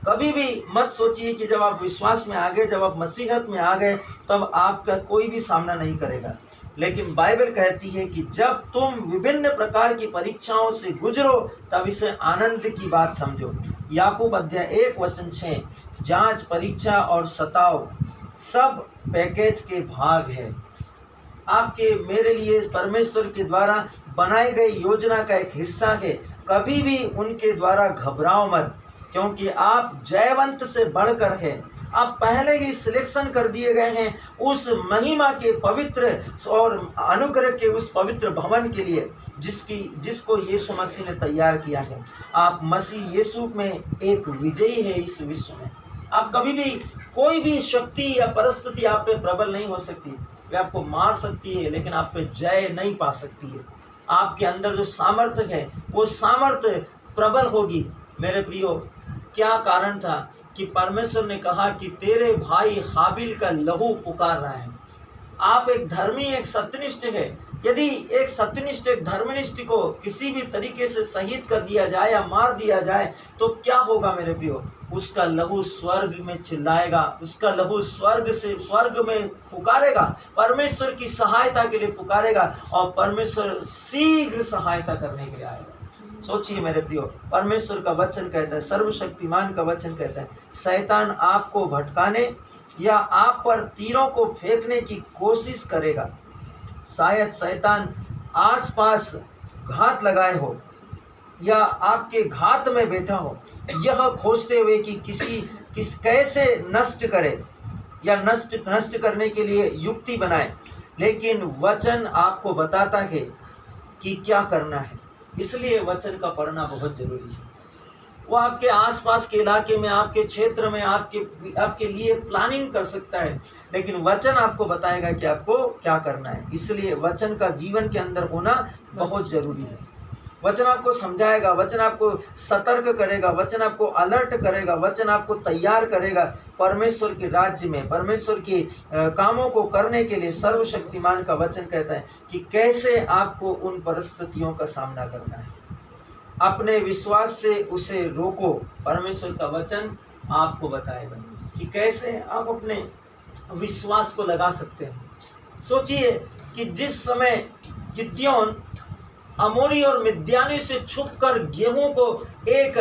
कभी भी मत सोचिए कि जब आप विश्वास में आ गए, जब आप मसीहत में आ गए, तब आपका कोई भी सामना नहीं करेगा। लेकिन बाइबल कहती है कि जब तुम विभिन्न प्रकार की परीक्षाओं से गुजरो तब इसे आनंद की बात समझो। याकूब अध्याय 1:6, जांच, परीक्षा और सताव सब पैकेज के भाग है। आपके मेरे लिए परमेश्वर के द्वारा बनाई गई योजना का एक हिस्सा है। कभी भी उनके द्वारा घबराओ मत, क्योंकि आप जयवंत से बढ़कर हैं। आप पहले ही सिलेक्शन कर दिए गए हैं उस महिमा के पवित्र और अनुग्रह के उस पवित्र भवन के लिए जिसको यीशु मसीह ने तैयार किया है। आप मसीह यीशु में एक विजयी है इस विश्व में। आप कभी भी कोई भी शक्ति या परिस्थिति आप पे प्रबल नहीं हो सकती। वे आपको मार सकती है लेकिन आप पे जय नहीं पा सकती है। आपके अंदर जो सामर्थ्य है वो सामर्थ्य प्रबल होगी। मेरे प्रियो, क्या कारण था कि परमेश्वर ने कहा कि तेरे भाई हाबिल का लहू पुकार रहा है। आप एक धर्मी, एक सत्यनिष्ठ है। यदि एक सत्यनिष्ठ, एक धर्मनिष्ठ को किसी भी तरीके से शहीद कर दिया जाए या मार दिया जाए तो क्या होगा मेरे प्रियो? उसका लहू स्वर्ग में चिल्लाएगा, उसका लहू स्वर्ग में पुकारेगा, परमेश्वर की सहायता के लिए पुकारेगा और परमेश्वर शीघ्र सहायता करने के लिए आएगा। सोचिए मेरे प्रियो, परमेश्वर का वचन कहता है, सर्वशक्तिमान का वचन कहता है, शैतान आपको भटकाने या आप पर तीरों को फेंकने की कोशिश करेगा। शायद शैतान आसपास घात लगाए हो या आपके घात में बैठा हो, यह खोजते हुए कि कैसे नष्ट करे या नष्ट करने के लिए युक्ति बनाए। लेकिन वचन आपको बताता है कि क्या करना है। इसलिए वचन का पढ़ना बहुत जरूरी है। वो आपके आसपास के इलाके में, आपके क्षेत्र में आपके लिए प्लानिंग कर सकता है, लेकिन वचन आपको बताएगा कि आपको क्या करना है। इसलिए वचन का जीवन के अंदर होना बहुत जरूरी है। वचन आपको समझाएगा, वचन आपको सतर्क करेगा, वचन आपको अलर्ट करेगा, वचन आपको तैयार करेगा परमेश्वर के राज्य में, परमेश्वर के कामों को करने के लिए। सर्वशक्तिमान का वचन कहता है कि कैसे आपको उन परिस्थितियों का सामना करना है। अपने विश्वास से उसे रोको। परमेश्वर का वचन आपको बताएगा कि कैसे आप अपने विश्वास को लगा सकते हैं। सोचिए कि जिस समय गिदोन अमोरी और मिद्यानी से छुपकर गेहूं को एक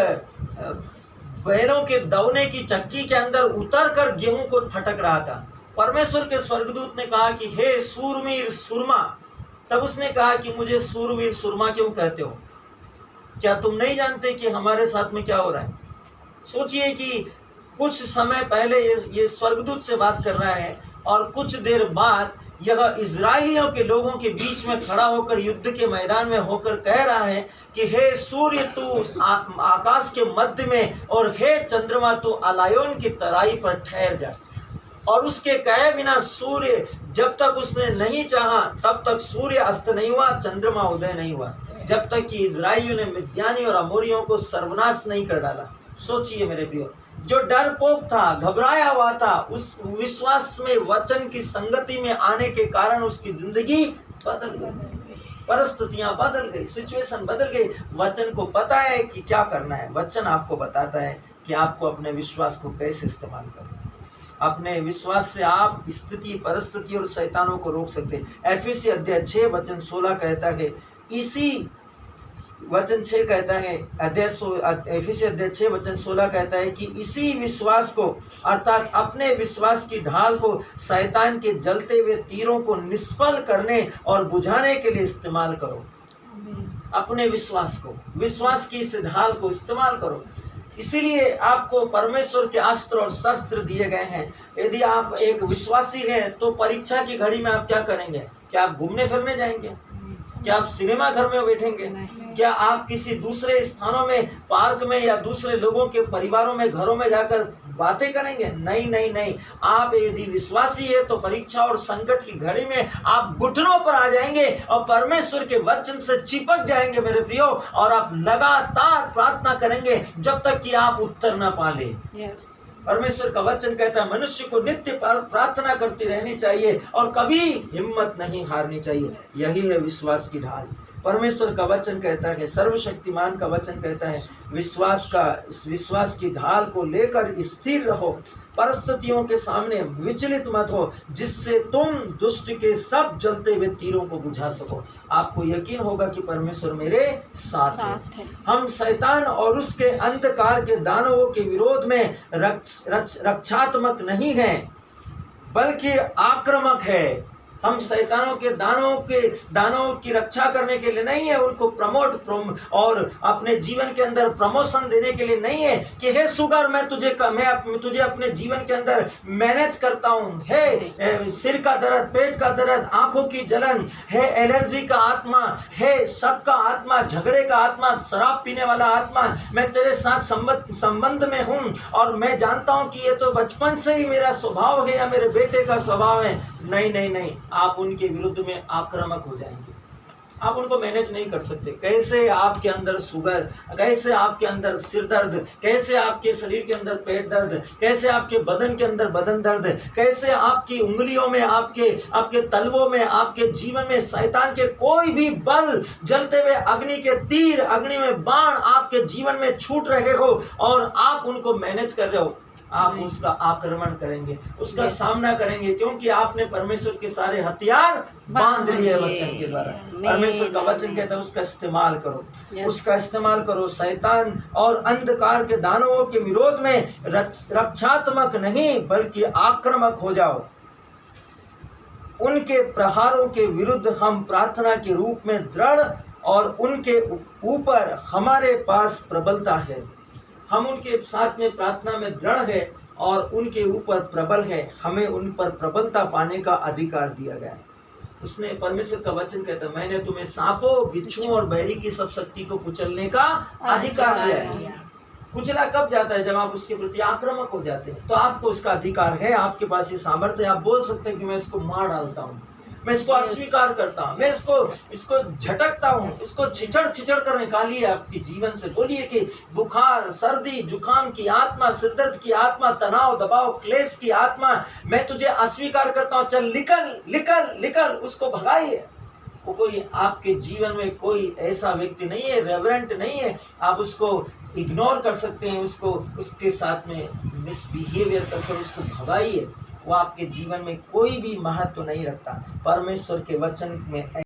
बैलों के दौने की चक्की के अंदर उतरकर गेहूं को फटक रहा था, परमेश्वर के स्वर्गदूत ने कहा कि हे सूरवीर सुरमा। तब उसने कहा कि मुझे सूरवीर सुरमा क्यों कहते हो? क्या तुम नहीं जानते कि हमारे साथ में क्या हो रहा है? सोचिए कि कुछ समय पहले ये स्वर्गदूत से बात कर रहा है और कुछ देर बाद यह इजराइलियों के लोगों के बीच में खड़ा होकर, युद्ध के मैदान में होकर कह रहा है कि हे सूर्य तू आकाश के मध्य में और हे चंद्रमा तू अलायोन की तराई पर ठहर जा। और उसके कहे बिना सूर्य, जब तक उसने नहीं चाहा तब तक सूर्य अस्त नहीं हुआ, चंद्रमा उदय नहीं हुआ, जब तक कि इजराइलियों ने मिद्यानी और अमोरियों को सर्वनाश नहीं कर डाला। सोचिए मेरे प्रियो, जो डरपोक था, घबराया हुआ था, उस विश्वास में, वचन की संगति में आने के कारण उसकी जिंदगी बदल गई, परिस्थितियां बदल गई, सिचुएशन बदल गई। वचन को पता है कि क्या करना है। वचन आपको बताता है कि आपको अपने विश्वास को कैसे इस्तेमाल करना है। अपने विश्वास से आप स्थिति, परिस्थिति और शैतानों को रोक सकते हैं। एफएसी अध्याय 6 वचन 16 कहता है, इसी वचन 6 कहता है, एफएसी अध्याय 6 वचन 16 कहता है कि इसी विश्वास को, अर्थात अपने विश्वास की ढाल को शैतान के जलते हुए तीरों को निष्फल करने और बुझाने के लिए इस्तेमाल करो। अपने विश्वास को, विश्वास की इस ढाल को इस्तेमाल करो। इसीलिए आपको परमेश्वर के अस्त्र और शस्त्र दिए गए हैं। यदि आप एक विश्वासी हैं तो परीक्षा की घड़ी में आप क्या करेंगे? क्या आप घूमने फिरने जाएंगे? क्या आप सिनेमा घर में बैठेंगे? क्या आप किसी दूसरे स्थानों में, पार्क में या दूसरे लोगों के परिवारों में, घरों में जाकर बातें करेंगे? नहीं नहीं नहीं। आप यदि विश्वासी है तो परीक्षा और संकट की घड़ी में आप घुटनों पर आ जाएंगे और परमेश्वर के वचन से चिपक जाएंगे मेरे प्रियो, और आप लगातार प्रार्थना करेंगे जब तक कि आप उत्तर न पा ले। परमेश्वर का वचन कहता है मनुष्य को नित्य प्रार्थना करती रहनी चाहिए और कभी हिम्मत नहीं हारनी चाहिए। यही है विश्वास की ढाल। परमेश्वर का वचन कहता है, सर्वशक्तिमान का वचन कहता है, इस विश्वास की ढाल को लेकर स्थिर रहो, परिस्थितियों के सामने विचलित मत हो, जिससे तुम दुष्ट के सब जलते हुए तीरों को बुझा सको। आपको यकीन होगा कि परमेश्वर मेरे साथ है। हम शैतान और उसके अंधकार के दानवों के विरोध में रक्षात्मक नहीं हैं, बल्कि आक्रामक है। हम शैतानों के दानवों की रक्षा करने के लिए नहीं है, उनको प्रमोट और अपने जीवन के अंदर प्रमोशन देने के लिए नहीं है कि हे सुगर मैं तुझे अपने जीवन के अंदर मैनेज करता हूँ। हे सिर का दर्द, पेट का दर्द, आंखों की जलन, हे एलर्जी का आत्मा, हे शक का आत्मा, झगड़े का आत्मा, शराब पीने वाला आत्मा, मैं तेरे साथ संबंध में हूँ और मैं जानता हूँ कि ये तो बचपन से ही मेरा स्वभाव है या मेरे बेटे का स्वभाव है। नहीं नहीं नहीं, आप उनके विरुद्ध में आक्रामक हो जाएंगे, आप उनको मैनेज नहीं कर सकते। कैसे आपके अंदर शुगर, कैसे आपके अंदर सिर दर्द, कैसे आपके शरीर के अंदर पेट दर्द, कैसे आपके बदन के अंदर बदन दर्द, कैसे आपकी उंगलियों में, आपके तलवों में, आपके जीवन में शैतान के कोई भी बल, जलते हुए अग्नि के तीर, अग्नि में बाण आपके जीवन में छूट रहे हो और आप उनको मैनेज कर रहे हो, आप उसका आक्रमण करेंगे, उसका सामना करेंगे, क्योंकि आपने परमेश्वर के सारे हथियार बांध लिए वचन के द्वारा। परमेश्वर का वचन कहता है उसका इस्तेमाल करो, उसका इस्तेमाल करो। शैतान और अंधकार के दानवों के विरोध में रक्षात्मक नहीं बल्कि आक्रामक हो जाओ। उनके प्रहारों के विरुद्ध हम प्रार्थना के रूप में दृढ़ और उनके ऊपर हमारे पास प्रबलता है। हम उनके साथ में प्रार्थना में दृढ़ है और उनके ऊपर प्रबल है, हमें उन पर प्रबलता पाने का अधिकार दिया गया। उसने, परमेश्वर का वचन कहता है, मैंने तुम्हें सांपों, बिच्छुओं और बैरी की सब शक्ति को कुचलने का अधिकार दिया है। कुचला कब जाता है? जब आप उसके प्रति आक्रामक हो जाते हैं, तो आपको उसका अधिकार है, आपके पास ये सामर्थ्य है, आप बोल सकते हैं कि मैं इसको मार डालता हूँ, मैं इसको अस्वीकार करता हूँ, मैं इसको झटकता हूँ, इसको छिचड़ कर निकालिए आपके जीवन से। बोलिए कि बुखार, सर्दी, जुकाम की आत्मा, सिरदर्द की आत्मा, तनाव, दबाव, क्लेश की आत्मा, मैं तुझे अस्वीकार करता हूँ, चल निकल निकल निकल, उसको भगाइए। वो कोई आपके जीवन में कोई ऐसा व्यक्ति नहीं है, रेवरेंट नहीं है, आप उसको इग्नोर कर सकते हैं, उसको उसके साथ में मिसबिहेवियर करके उसको भगाइए। वो आपके जीवन में कोई भी महत्व नहीं रखता। परमेश्वर के वचन में